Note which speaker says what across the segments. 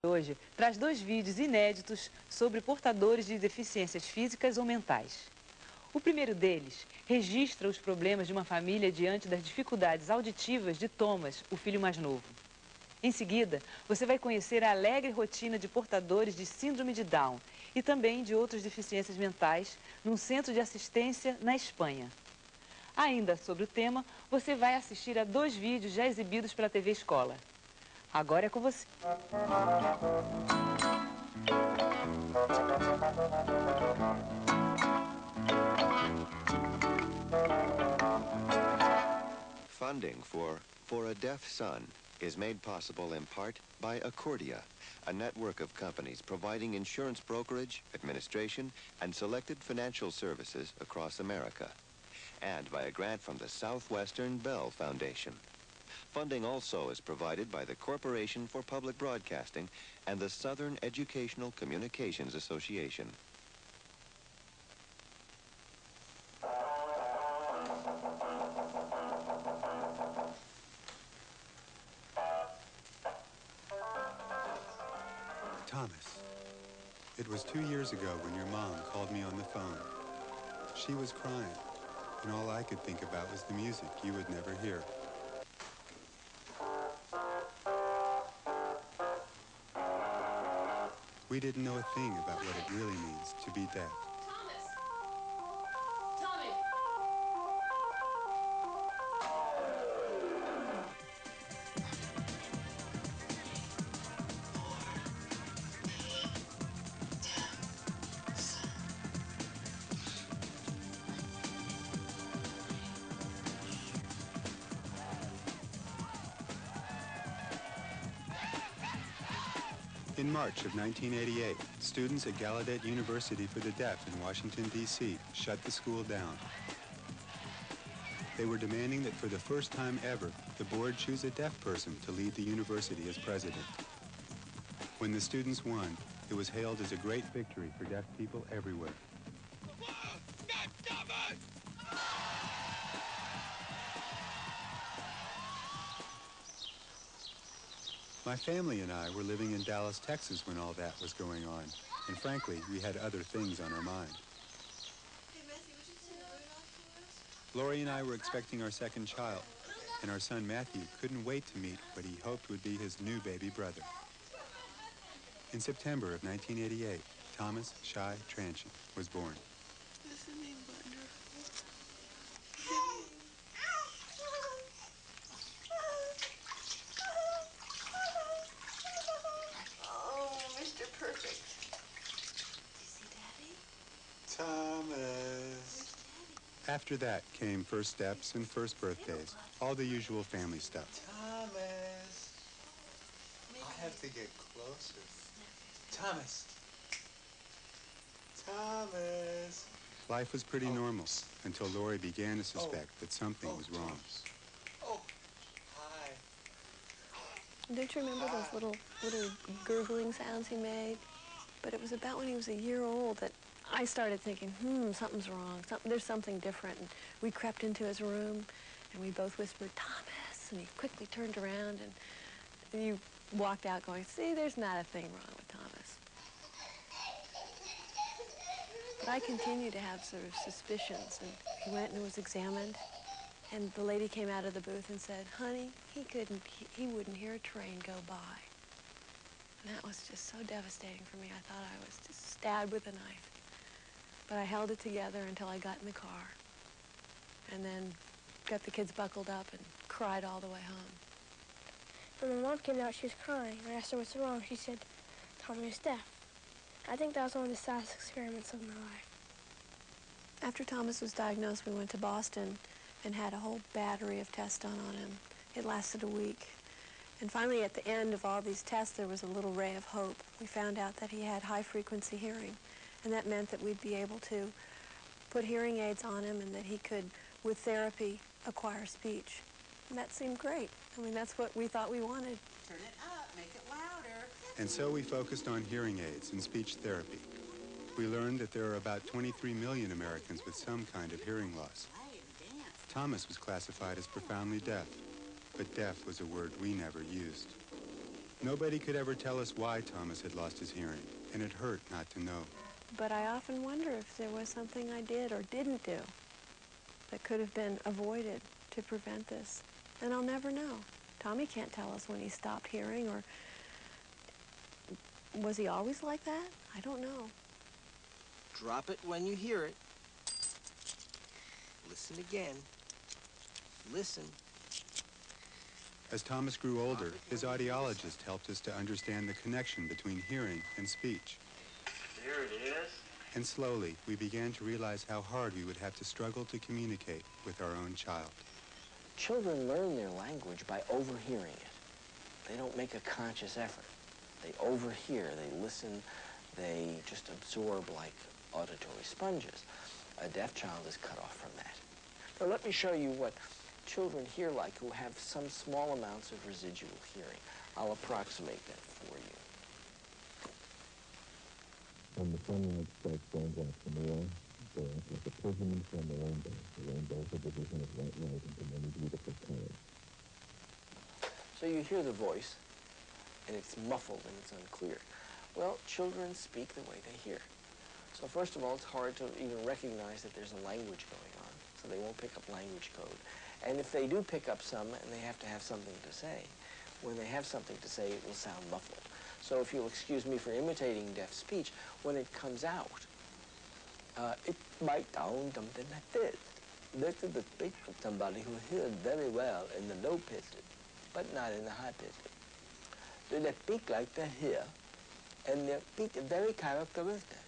Speaker 1: Hoje traz 2 vídeos inéditos sobre portadores de deficiências físicas ou mentais. O primeiro deles registra os problemas de uma família diante das dificuldades auditivas de Thomas, o filho mais novo. Em seguida, você vai conhecer a alegre rotina de portadores de síndrome de Down e também de outras deficiências mentais num centro de assistência na Espanha. Ainda sobre o tema, você vai assistir a 2 vídeos já exibidos pela TV Escola. Agora é com você.
Speaker 2: Funding for a Deaf Son is made possible in part by Accordia, a network of companies providing insurance brokerage, administration, and selected financial services across America, and by a grant from the Southwestern Bell Foundation. Funding also is provided by the Corporation for Public Broadcasting and the Southern Educational Communications Association.
Speaker 3: Thomas, it was 2 years ago when your mom called me on the phone. She was crying, and all I could think about was the music you would never hear. We didn't know a thing about what it really means to be deaf.
Speaker 4: Thomas! Tommy!
Speaker 3: In March of 1988, students at Gallaudet University for the Deaf in Washington, D.C. shut the school down. They were demanding that for the first time ever, the board choose a deaf person to lead the university as president. When the students won, it was hailed as a great victory for deaf people everywhere. My family and I were living in Dallas, Texas when all that was going on, and frankly, we had other things on our mind. Lori and I were expecting our second child, and our son Matthew couldn't wait to meet what he hoped would be his new baby brother. In September of 1988, Thomas Shai Tranchen was born.
Speaker 5: Isn't he wonderful? Oh, Mr. Perfect. You see Daddy?
Speaker 3: Thomas. After that came first steps and first birthdays, all the usual family stuff.
Speaker 6: Thomas. I have to get closer. Thomas. Thomas.
Speaker 3: Life was pretty normal until Lori began to suspect that something was wrong.
Speaker 6: Oh, hi.
Speaker 5: Don't you remember those little gurgling sounds he made? But it was about when he was a year old that I started thinking, something's wrong. There's something different. And we crept into his room, and we both whispered, Thomas, and he quickly turned around, and you walked out going, see, there's not a thing wrong with Thomas. But I continued to have sort of suspicions, and he went and was examined, and the lady came out of the booth and said, honey, he wouldn't hear a train go by. And that was just so devastating for me. I thought I was just stabbed with a knife. But I held it together until I got in the car, and then got the kids buckled up and cried all the way home.
Speaker 7: When my mom came out, she was crying. I asked her what's wrong. She said, Tommy is deaf. I think that was one of the saddest experiments of my life.
Speaker 5: After Thomas was diagnosed, we went to Boston and had a whole battery of tests done on him. It lasted a week. And finally, at the end of all these tests, there was a little ray of hope. We found out that he had high-frequency hearing, and that meant that we'd be able to put hearing aids on him and that he could, with therapy, acquire speech. And that seemed great. I mean, that's what we thought we wanted.
Speaker 8: Turn it up, make it louder.
Speaker 3: And so we focused on hearing aids and speech therapy. We learned that there are about 23 million Americans with some kind of hearing loss. Thomas was classified as profoundly deaf, but deaf was a word we never used. Nobody could ever tell us why Thomas had lost his hearing, and it hurt not to know.
Speaker 5: But I often wonder if there was something I did or didn't do that could have been avoided to prevent this. And I'll never know. Tommy can't tell us when he stopped hearing, or was he always like that? I don't know.
Speaker 9: Drop it when you hear it. Listen again. Listen.
Speaker 3: As Thomas grew older, his audiologist helped us to understand the connection between hearing and speech.
Speaker 10: There it is.
Speaker 3: And slowly, we began to realize how hard we would have to struggle to communicate with our own child.
Speaker 9: Children learn their language by overhearing it. They don't make a conscious effort. They overhear, they listen, they just absorb like auditory sponges. A deaf child is cut off from that. Now let me show you what children hear like who have some small amounts of residual hearing. I'll approximate that for you.
Speaker 11: When the sunlight strikes raindrops from the air, they're like a prism from the rainbow. The rainbow is a division of white light into many beautiful colors.
Speaker 9: So you hear the voice, and it's muffled and it's unclear. Well, children speak the way they hear. So first of all, it's hard to even recognize that there's a language going on, so they won't pick up language code. And if they do pick up some and they have to have something to say, when they have something to say, it will sound muffled. So if you'll excuse me for imitating deaf speech, when it comes out, it might sound something like this. This is the speech of somebody who hears very well in the low pitches, but not in the high pitches. So they speak like they hear, and their speech is very characteristic.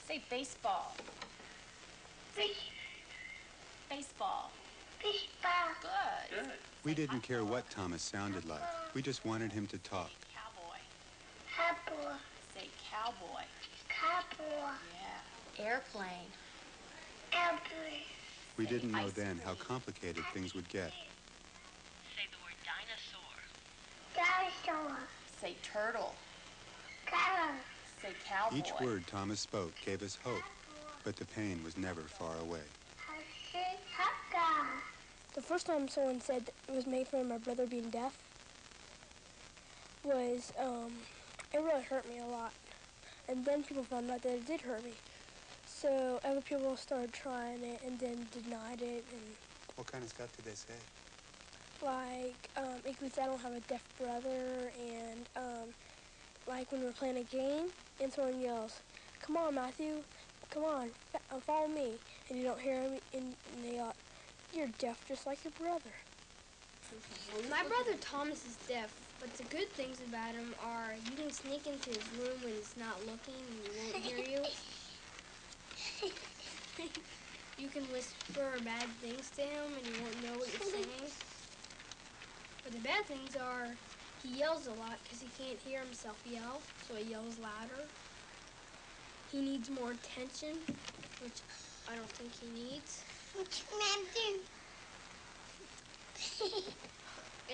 Speaker 4: Say baseball. Baseball. Good.
Speaker 3: We didn't care what Thomas sounded like. We just wanted him to talk.
Speaker 4: Cowboy.
Speaker 8: Cowboy.
Speaker 4: Say cowboy.
Speaker 8: Cowboy.
Speaker 4: Yeah. Airplane.
Speaker 8: Airplane.
Speaker 3: We didn't know then how complicated things would get.
Speaker 4: Say the word dinosaur.
Speaker 8: Dinosaur.
Speaker 4: Say turtle.
Speaker 8: Cow.
Speaker 4: Say cowboy.
Speaker 3: Each word Thomas spoke gave us hope, but the pain was never far away.
Speaker 8: I say haka.
Speaker 7: The first time someone said it was made for my brother being deaf was, it really hurt me a lot. And then people found out that it did hurt me. So other people started trying it and then denied it. And
Speaker 3: What kind of stuff did they say?
Speaker 7: like, because I don't have a deaf brother, and like when we're playing a game and someone yells, "Come on, Matthew, come on, follow me," and you don't hear him, and they "You're deaf just like your brother."
Speaker 12: My brother Thomas is deaf, but the good things about him are you can sneak into his room when he's not looking and he won't hear you. You can whisper bad things to him and he won't know what you're saying. But the bad things are he yells a lot because he can't hear himself yell, so he yells louder. He needs more attention, which I don't think he needs.
Speaker 8: What you man do?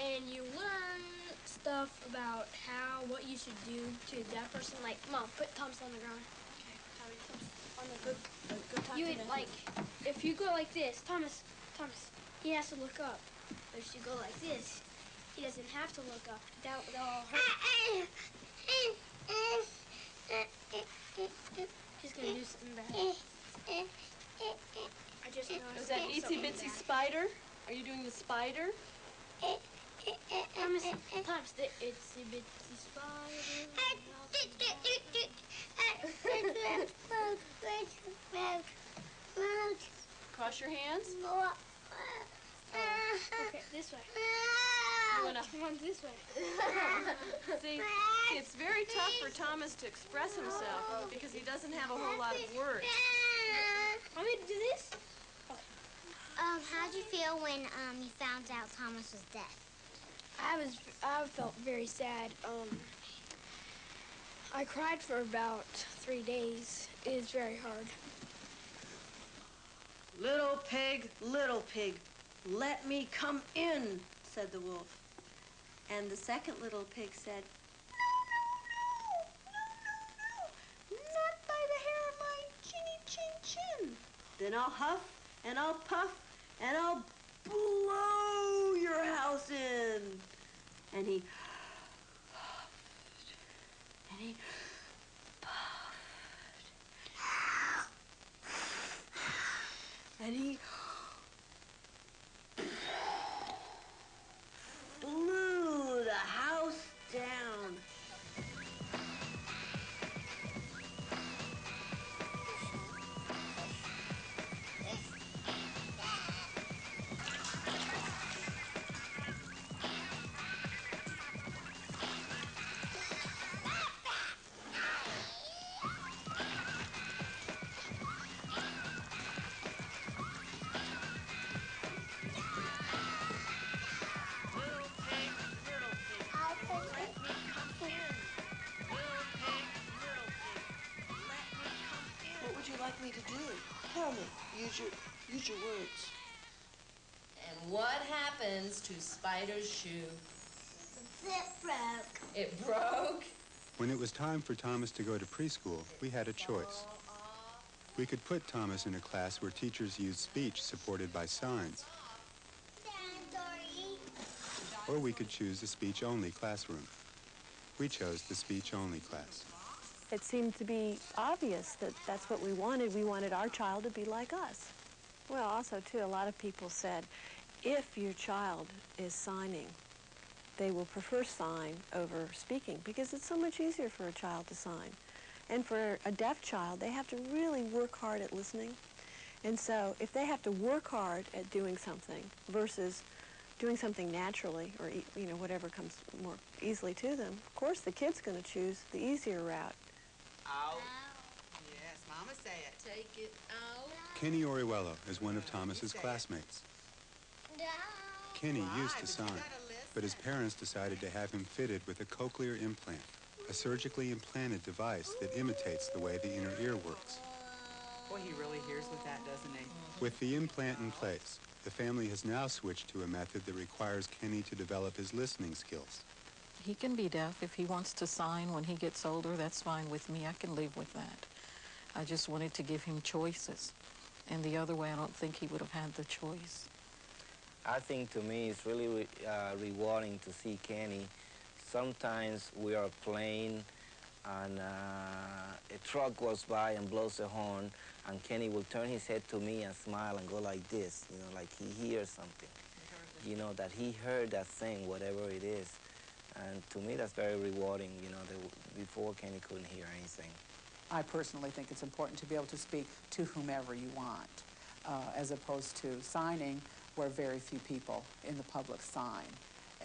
Speaker 12: And you learn stuff about what you should do to a deaf person. Like, Mom, put Thomas on the ground. Okay, Tommy, on the go talk to him. Like, if you go like this, Thomas, he has to look up. But if you go like this, he doesn't have to look up. That'll all hurt. He's gonna do something bad. I just noticed.
Speaker 13: Was that Itsy Bitsy Spider? Are you doing the spider?
Speaker 12: Thomas, the Itsy Bitsy Spider.
Speaker 13: Cross your hands.
Speaker 12: Okay, this way.
Speaker 13: Come on this way. See, it's very tough for Thomas to express himself because he doesn't have a whole lot of words.
Speaker 12: Want me to do this?
Speaker 14: How'd you feel when you found out Thomas was deaf?
Speaker 7: I felt very sad. I cried for about 3 days. It is very hard.
Speaker 13: Little pig, let me come in, said the wolf. And the second little pig said, no, not by the hair of my chinny chin chin. Then I'll huff and I'll puff and I'll blow your house in. And he
Speaker 15: he puffed. And he blew the house down. What would you like me to do? Tell me. Use your words.
Speaker 13: And what happens to Spider's shoe?
Speaker 8: It broke.
Speaker 13: It broke?
Speaker 3: When it was time for Thomas to go to preschool, we had a choice. We could put Thomas in a class where teachers used speech supported by signs, or we could choose a speech-only classroom. We chose the speech-only class.
Speaker 5: It seemed to be obvious that that's what we wanted. We wanted our child to be like us. Well, also, too, a lot of people said, if your child is signing, they will prefer sign over speaking because it's so much easier for a child to sign. And for a deaf child, they have to really work hard at listening. And so if they have to work hard at doing something versus doing something naturally or, you know, whatever comes more easily to them, of course the kid's going to choose the easier route.
Speaker 16: Out. Yes, Mama say it.
Speaker 13: Take it out.
Speaker 3: Kenny Orihuelo is one of Thomas's classmates. Kenny used to sign, but his parents decided to have him fitted with a cochlear implant, a surgically implanted device that imitates the way the inner ear works.
Speaker 16: Boy, he really hears with that, doesn't he?
Speaker 3: With the implant in place, the family has now switched to a method that requires Kenny to develop his listening skills.
Speaker 17: He can be deaf if he wants to sign when he gets older. That's fine with me. I can live with that. I just wanted to give him choices. And the other way, I don't think he would have had the choice.
Speaker 9: I think to me it's really rewarding to see Kenny. Sometimes we are playing and a truck goes by and blows a horn, and Kenny will turn his head to me and smile and go like this, you know, like he hears something. You know, that he heard that thing, whatever it is. And to me that's very rewarding, you know, that before Kenny couldn't hear anything.
Speaker 16: I personally think it's important to be able to speak to whomever you want, as opposed to signing where very few people in the public sign.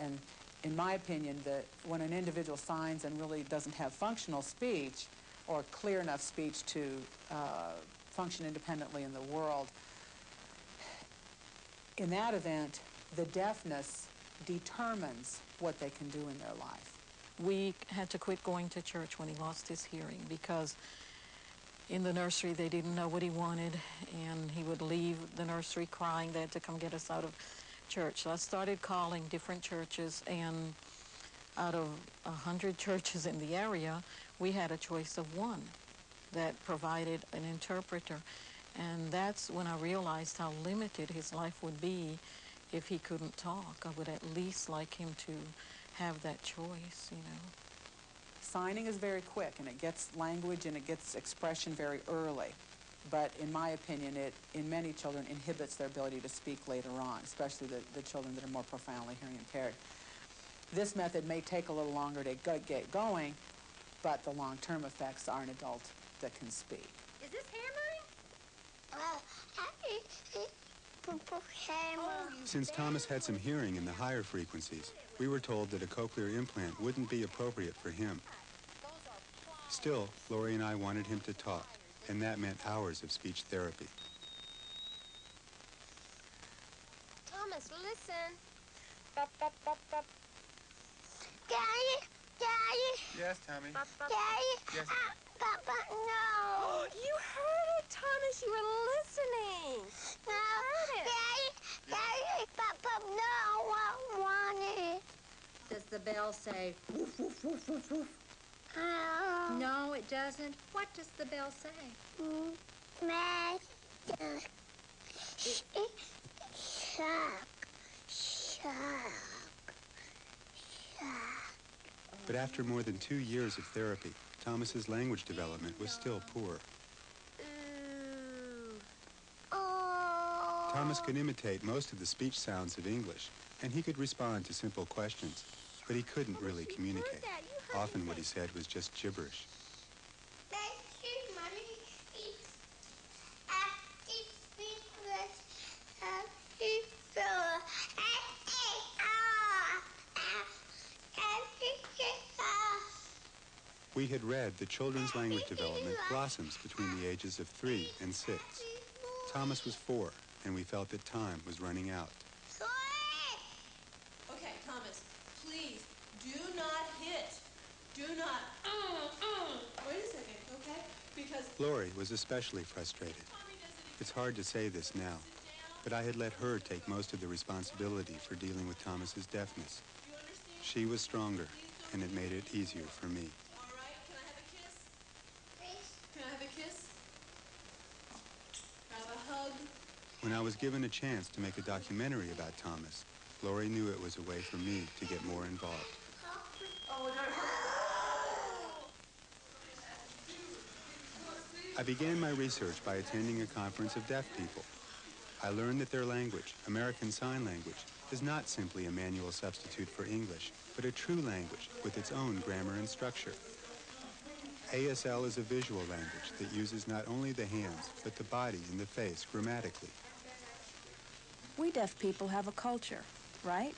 Speaker 16: And in my opinion, that when an individual signs and really doesn't have functional speech or clear enough speech to function independently in the world, in that event, the deafness determines what they can do in their life.
Speaker 17: We had to quit going to church when he lost his hearing because in the nursery they didn't know what he wanted, and he would leave the nursery crying. They had to come get us out of church. So I started calling different churches, and out of 100 churches in the area, we had a choice of one that provided an interpreter. And that's when I realized how limited his life would be if he couldn't talk. I would at least like him to have that choice, you know.
Speaker 16: Signing is very quick, and it gets language and it gets expression very early. But in my opinion, it, in many children, inhibits their ability to speak later on, especially the children that are more profoundly hearing impaired. This method may take a little longer to get going, but the long-term effects are an adult that can speak.
Speaker 12: Is this hammering?
Speaker 3: Since Thomas had some hearing in the higher frequencies, we were told that a cochlear implant wouldn't be appropriate for him. Still, Lori and I wanted him to talk, and that meant hours of speech therapy.
Speaker 12: Thomas, listen.
Speaker 8: Daddy, Daddy.
Speaker 6: Yes, Tommy.
Speaker 8: Daddy.
Speaker 6: Yes.
Speaker 8: Papa, no.
Speaker 12: You heard it, Thomas. You were listening.
Speaker 8: No.
Speaker 12: You heard it.
Speaker 8: Daddy, Papa, no, I want it.
Speaker 18: Does the bell say woof, woof, woof, woof, woof?
Speaker 8: Oh.
Speaker 18: No, it doesn't. What does the bell say?
Speaker 8: Master. Shark.
Speaker 3: But after more than 2 years of therapy, Thomas's language development was still poor. Thomas could imitate most of the speech sounds of English, and he could respond to simple questions, but he couldn't really communicate. Often what he said was just gibberish. We had read that children's language development blossoms between the ages of 3 and 6. Thomas was 4, and we felt that time was running out.
Speaker 13: Okay, Thomas, please, do not hit. Do not. Wait a second, okay? Because
Speaker 3: Lori was especially frustrated. It's hard to say this now, but I had let her take most of the responsibility for dealing with Thomas's deafness. She was stronger, and it made it easier for me.
Speaker 13: all right, can I have a kiss? Can I have a kiss? Have a hug?
Speaker 3: When I was given a chance to make a documentary about Thomas, Lori knew it was a way for me to get more involved. I began my research by attending a conference of deaf people. I learned that their language, American Sign Language, is not simply a manual substitute for English, but a true language with its own grammar and structure. ASL is a visual language that uses not only the hands, but the body and the face grammatically.
Speaker 19: We deaf people have a culture, right?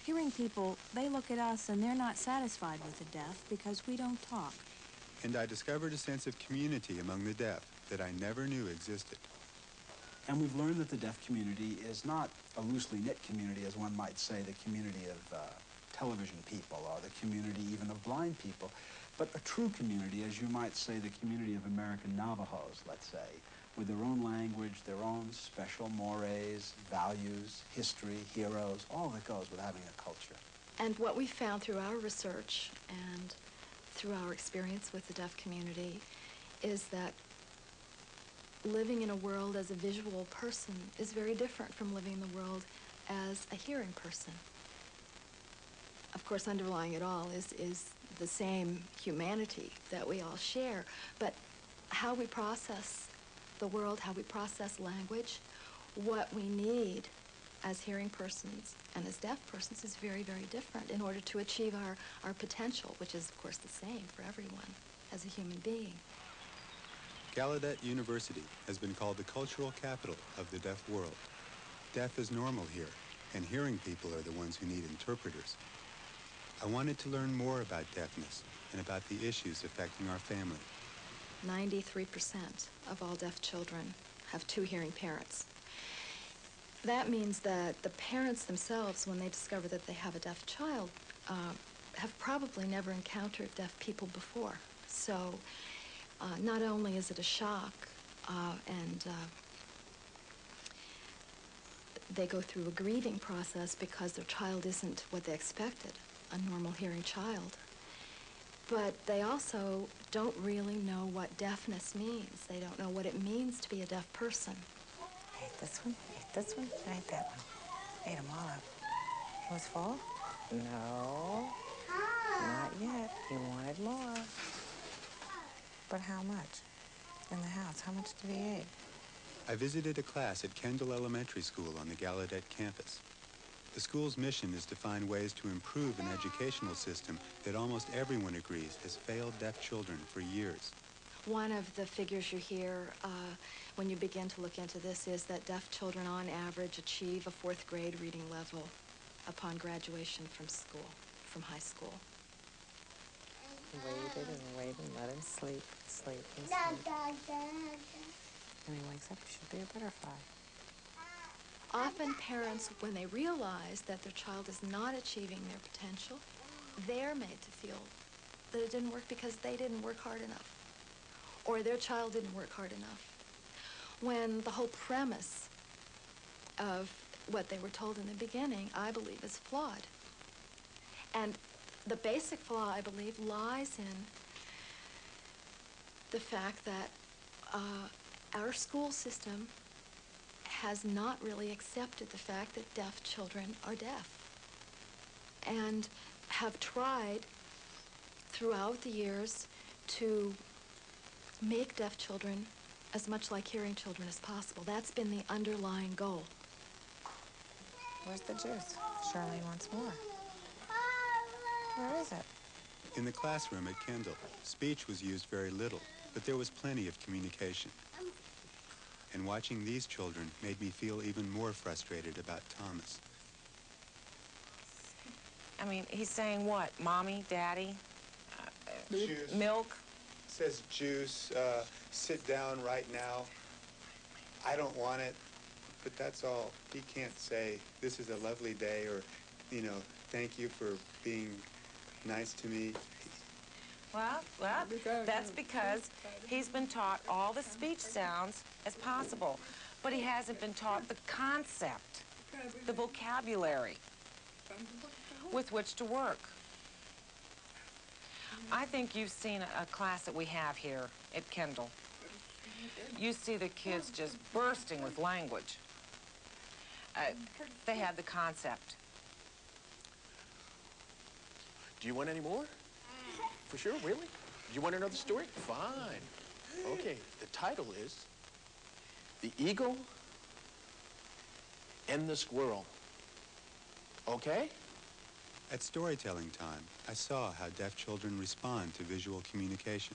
Speaker 19: Hearing people, they look at us and they're not satisfied with the deaf because we don't talk.
Speaker 3: And I discovered a sense of community among the deaf that I never knew existed.
Speaker 20: And we've learned that the deaf community is not a loosely knit community, as one might say, the community of television people or the community even of blind people, but a true community, as you might say, the community of American Navajos, let's say, with their own language, their own special mores, values, history, heroes, all that goes with having a culture.
Speaker 21: And what we found through our research and through our experience with the deaf community is that living in a world as a visual person is very different from living in the world as a hearing person. Of course, underlying it all is the same humanity that we all share, but how we process the world, how we process language, what we need as hearing persons and as deaf persons is very, very different in order to achieve our potential, which is, of course, the same for everyone as a human being.
Speaker 3: Gallaudet University has been called the cultural capital of the deaf world. Deaf is normal here, and hearing people are the ones who need interpreters. I wanted to learn more about deafness and about the issues affecting our family.
Speaker 21: 93% of all deaf children have 2 hearing parents. That means that the parents themselves, when they discover that they have a deaf child, have probably never encountered deaf people before. So not only is it a shock, and they go through a grieving process because their child isn't what they expected, a normal hearing child, but they also don't really know what deafness means. They don't know what it means to be a deaf person.
Speaker 22: I ate this one, I ate this one, I ate that one. Ate them all up. It was full? No, not yet. He wanted more. But how much? In the house, how much did he eat?
Speaker 3: I visited a class at Kendall Elementary School on the Gallaudet campus. The school's mission is to find ways to improve an educational system that almost everyone agrees has failed deaf children for years.
Speaker 21: One of the figures you hear when you begin to look into this is that deaf children on average achieve a 4th grade reading level upon graduation from school, from high school.
Speaker 22: Waited and waited and let him sleep, sleep, and sleep. When he wakes up, he should be a butterfly.
Speaker 21: Often parents, when they realize that their child is not achieving their potential, they're made to feel that it didn't work because they didn't work hard enough, or their child didn't work hard enough, when the whole premise of what they were told in the beginning, I believe, is flawed. And the basic flaw, I believe, lies in the fact that our school system has not really accepted the fact that deaf children are deaf and have tried throughout the years to make deaf children as much like hearing children as possible. That's been the underlying goal.
Speaker 22: Where's the juice? Charlene wants more. Where is it?
Speaker 3: In the classroom at Kendall, speech was used very little, but there was plenty of communication. And watching these children made me feel even more frustrated about Thomas.
Speaker 22: I mean, he's saying what? Mommy, daddy,
Speaker 6: Juice.
Speaker 22: milk?
Speaker 6: Says juice, sit down right now. I don't want it, but that's all. He can't say, this is a lovely day, or, thank you for being nice to me.
Speaker 22: Well, that's because he's been taught all the speech sounds as possible, but he hasn't been taught the concept, the vocabulary with which to work. I think you've seen a class that we have here at Kendall. You see the kids just bursting with language. They have the concept.
Speaker 1: Do you want any more? For sure, really? You want another story? Fine. Okay, the title is The Eagle and the Squirrel. Okay?
Speaker 3: At storytelling time, I saw how deaf children respond to visual communication.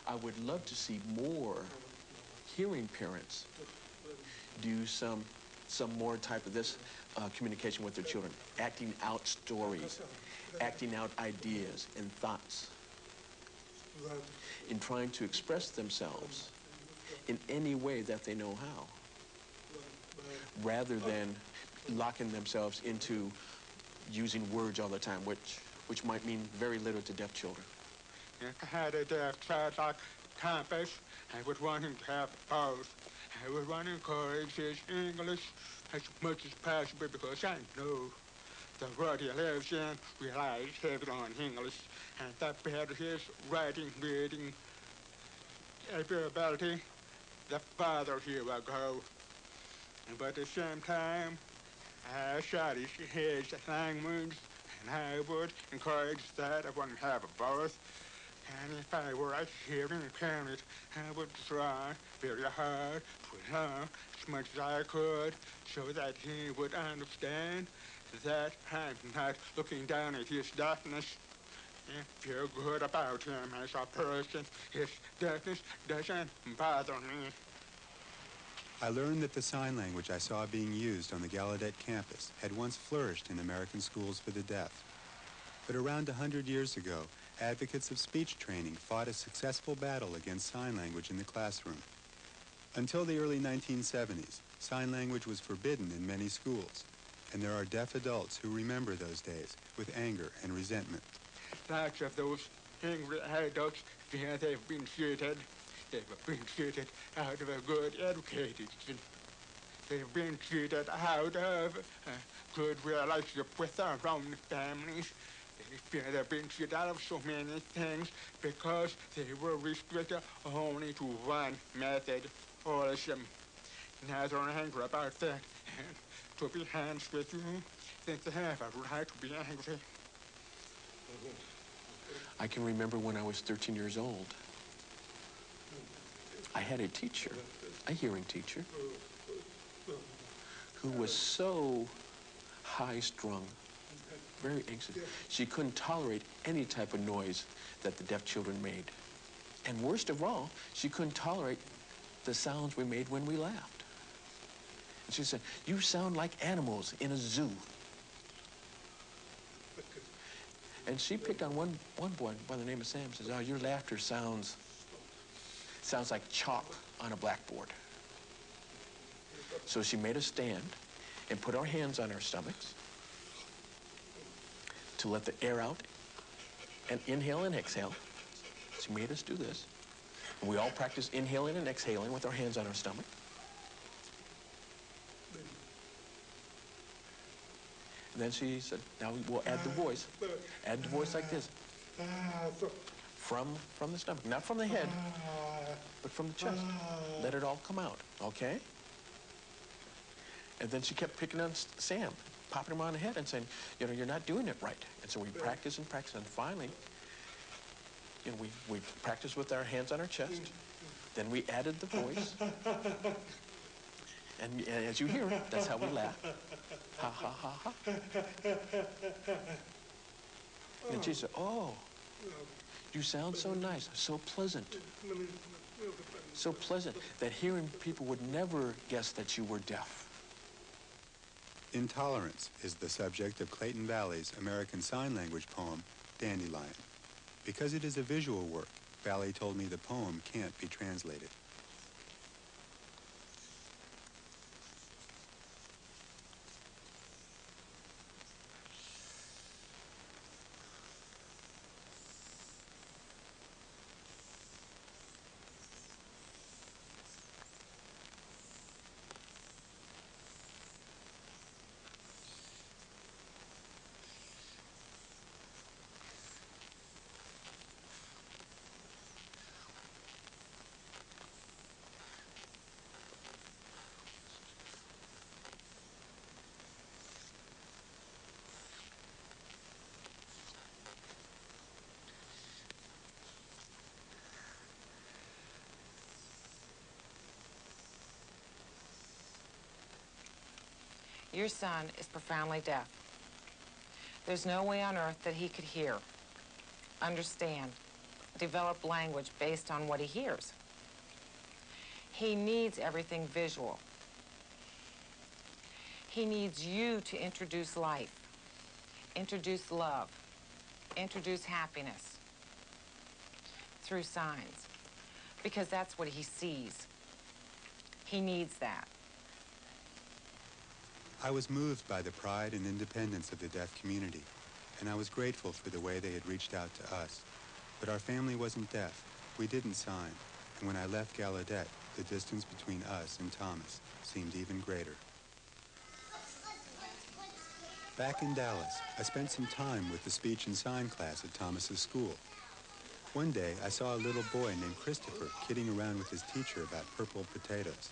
Speaker 1: I would love to see more hearing parents do some more type of this communication with their children, acting out stories, acting out ideas and thoughts, in trying to express themselves in any way that they know how, rather than locking themselves into using words all the time, which might mean very little to deaf children.
Speaker 2: If I had a deaf child like Thomas, I would want him to have both. I would want to encourage his English as much as possible because I know the world he lives in relies heavily on English, and that better his writing, reading ability, the farther he will go. But at the same time, I study his language, and I would encourage that. I want him to have both. And if I were a hearing parent, I would try very hard to learn as much as I could so that he would understand that I'm not looking down at his deafness and feel good about him as a person. His deafness doesn't bother me.
Speaker 3: I learned that the sign language I saw being used on the Gallaudet campus had once flourished in American schools for the deaf. But around 100 years ago, advocates of speech training fought a successful battle against sign language in the classroom. Until the early 1970s, sign language was forbidden in many schools, and there are deaf adults who remember those days with anger and resentment.
Speaker 2: Lots of those angry adults feel they've been cheated. They've been cheated out of a good education. They've been cheated out of a good relationship with their own families. They've been shut out of so many things because they were restricted only to one method, holism. Now they're angry about that, and to be honest with you, since they have a right to be angry.
Speaker 1: I can remember when I was 13 years old, I had a teacher, a hearing teacher, who was so high-strung, very anxious. She couldn't tolerate any type of noise that the deaf children made. And worst of all, she couldn't tolerate the sounds we made when we laughed. And she said, "You sound like animals in a zoo." And she picked on one boy by the name of Sam, says, "Oh, your laughter sounds like chalk on a blackboard." So she made us stand and put our hands on our stomachs to let the air out and inhale and exhale. She made us do this. And we all practiced inhaling and exhaling with our hands on our stomach. And then she said, "Now we'll add the voice. Add the voice like this. From the stomach, not from the head, but from the chest. Let it all come out, okay?" And then she kept picking on Sam, popping him on the head and saying, "You know, you're not doing it right." And so we practiced and practiced, and finally, you know, we practiced with our hands on our chest. Then we added the voice. And as you hear it, that's how we laugh. Ha, ha, ha, ha. And she said, "Oh, you sound so nice, so pleasant. So pleasant that hearing people would never guess that you were deaf."
Speaker 3: Intolerance is the subject of Clayton Valley's American Sign Language poem, Dandelion. Because it is a visual work, Valley told me the poem can't be translated.
Speaker 18: Your son is profoundly deaf. There's no way on earth that he could hear, understand, develop language based on what he hears. He needs everything visual. He needs you to introduce life, introduce love, introduce happiness through signs, because that's what he sees. He needs that.
Speaker 3: I was moved by the pride and independence of the deaf community, and I was grateful for the way they had reached out to us. But our family wasn't deaf. We didn't sign, and when I left Gallaudet, the distance between us and Thomas seemed even greater. Back in Dallas, I spent some time with the speech and sign class at Thomas's school. One day, I saw a little boy named Christopher kidding around with his teacher about purple potatoes.